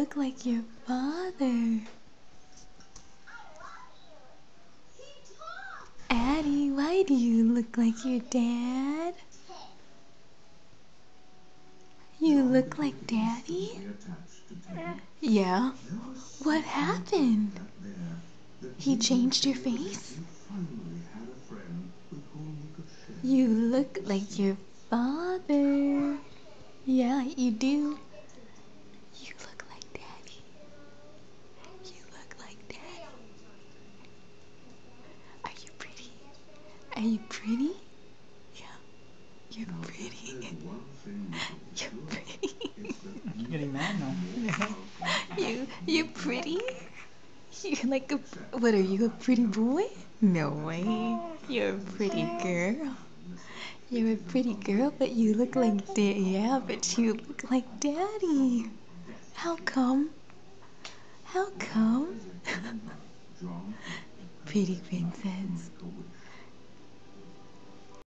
look like your father. Addie, why do you look like your dad? You look like Daddy? Yeah. What happened? He changed your face? You look like your father. Yeah, you do. You look like Daddy. You look like Daddy. Are you pretty? Are you pretty? Yeah. You're pretty. You're pretty. You're getting mad now. You're pretty? You're like a, what are you, a pretty boy? No way. You're a pretty girl. You're a pretty girl, but you look like yeah, but you look like Daddy. How come? How come? Pretty princess.